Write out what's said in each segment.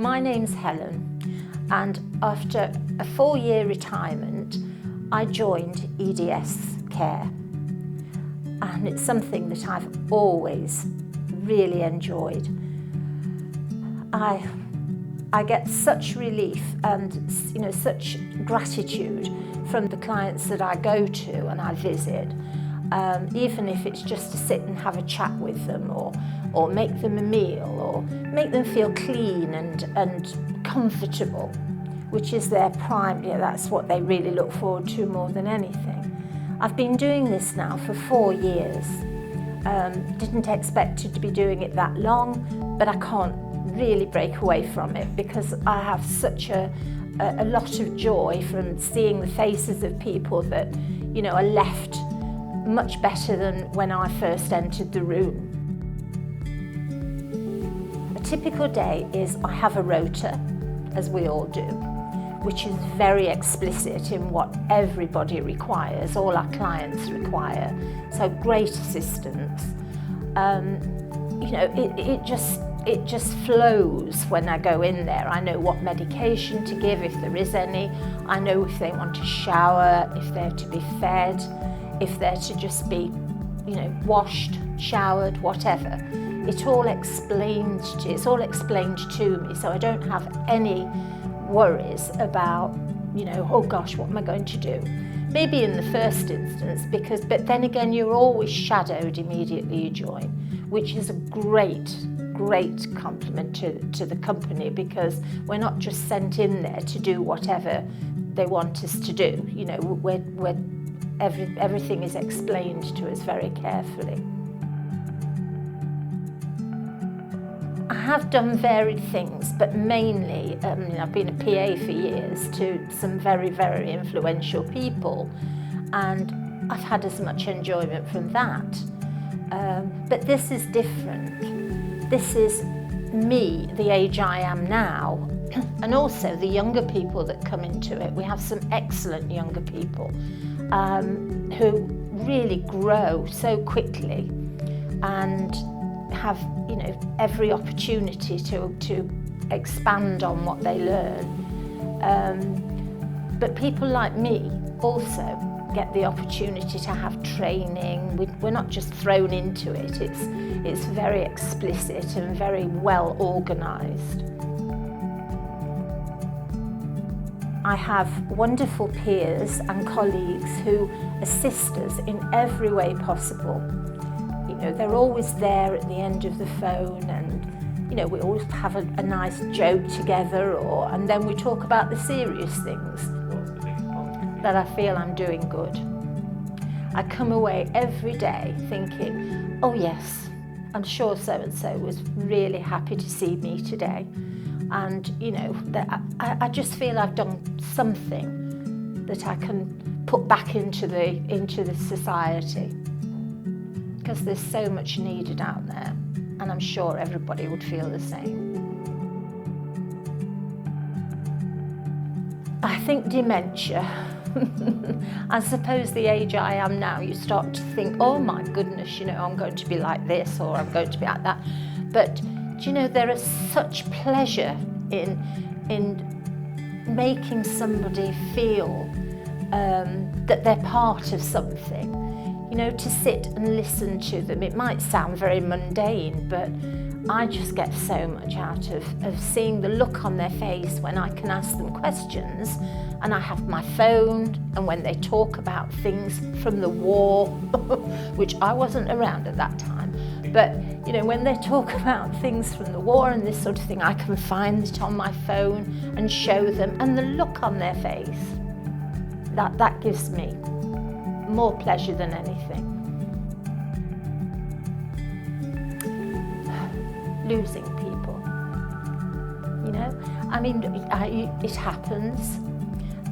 My name's Helen, and after a 4-year retirement, I joined EDS Care. And it's something that I've always really enjoyed. I get such relief and such gratitude from the clients that I go to and I visit, even if it's just to sit and have a chat with them or make them a meal or make them feel clean and comfortable, which is their prime, that's what they really look forward to more than anything. I've been doing this now for 4 years. Didn't expect to be doing it that long, but I can't really break away from it because I have such a lot of joy from seeing the faces of people that are left much better than when I first entered the room. A typical day is I have a rota, as we all do, which is very explicit in what everybody requires, all our clients require. So great assistance. It just flows when I go in there. I know what medication to give, if there is any. I know if they want to shower, if they're to be fed, if they're to just be, washed, showered, whatever. It's all explained to me, so I don't have any worries about, oh gosh, what am I going to do? Maybe in the first instance, but then again, you're always shadowed immediately you join, which is a great compliment to the company, because we're not just sent in there to do whatever they want us to do. Everything is explained to us very carefully. I have done varied things, but mainly I've been a PA for years to some very, very influential people, and I've had as much enjoyment from that. But this is different. This is me, the age I am now, and also the younger people that come into it. We have some excellent younger people who really grow so quickly and have every opportunity to expand on what they learn. But people like me also get the opportunity to have training. We're not just thrown into it. It's very explicit and very well organised. I have wonderful peers and colleagues who assist us in every way possible. They're always there at the end of the phone, and we always have a nice joke together, and then we talk about the serious things that I feel I'm doing good. I come away every day thinking, oh yes, I'm sure so-and-so was really happy to see me today. And that I just feel I've done something that I can put back into the society, because there's so much needed out there, and I'm sure everybody would feel the same. I think dementia, I suppose the age I am now, you start to think, oh my goodness, I'm going to be like this or I'm going to be like that. But there is such pleasure in making somebody feel that they're part of something. To sit and listen to them. It might sound very mundane, but I just get so much out of seeing the look on their face when I can ask them questions, and I have my phone, and when they talk about things from the war, which I wasn't around at that time, but when they talk about things from the war and this sort of thing, I can find it on my phone and show them, and the look on their face, that gives me more pleasure than anything. Losing people, it happens,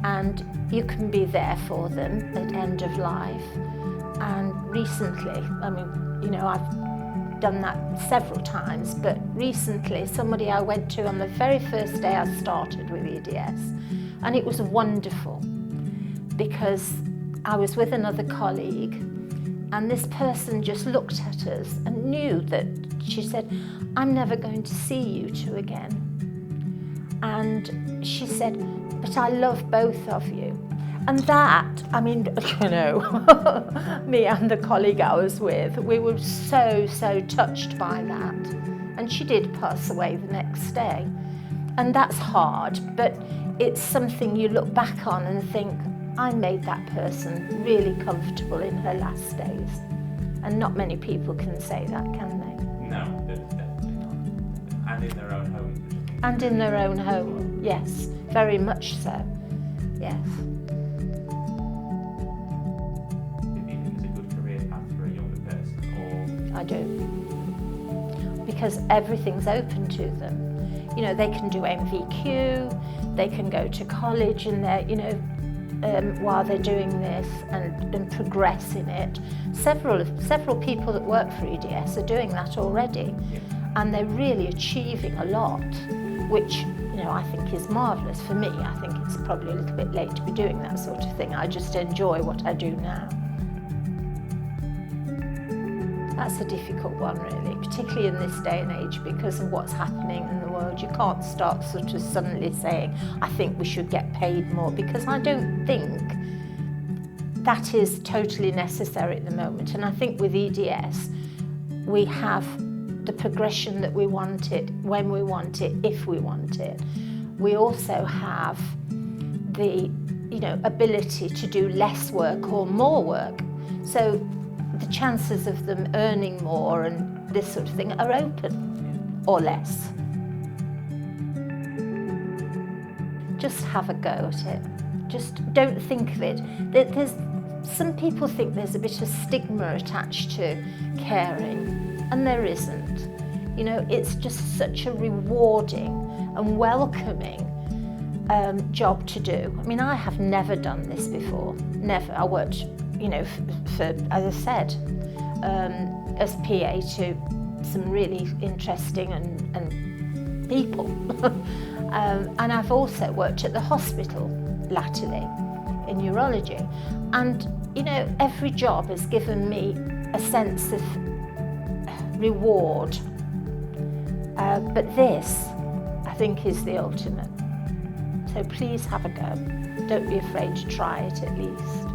and you can be there for them at end of life. And recently, I've done that several times, but recently somebody I went to on the very first day I started with EDS, and it was wonderful because I was with another colleague, and this person just looked at us and knew that, she said, I'm never going to see you two again. And she said, but I love both of you. And that, I mean, you know, me and the colleague I was with, we were so touched by that. And she did pass away the next day. And that's hard, but it's something you look back on and think, I made that person really comfortable in her last days. And not many people can say that, can they? No, definitely not. And in their own home. And in their own home, yes, very much so, yes. I do, because everything's open to them. You know, they can do MVQ, they can go to college and they're, you know, while they're doing this and progress in it. Several people that work for EDS are doing that already, and they're really achieving a lot, which, you know, I think is marvellous. For me, I think it's probably a little bit late to be doing that sort of thing. I just enjoy what I do now. That's a difficult one, really, particularly in this day and age because of what's happening in the world. You can't start sort of suddenly saying, I think we should get paid more, because I don't think that is totally necessary at the moment. And I think with EDS, we have the progression that we want it, when we want it, if we want it. We also have the, you know, ability to do less work or more work. So the chances of them earning more and this sort of thing are open, or less. Just have a go at it. Just don't think of it. Some people think there's a bit of stigma attached to caring, and there isn't. You know, it's just such a rewarding and welcoming job to do. I mean, I have never done this before, never. I worked, you know, for as I said, as PA to some really interesting and people. And I've also worked at the hospital latterly in neurology. And, you know, every job has given me a sense of reward. But this, I think, is the ultimate. So please have a go. Don't be afraid to try it at least.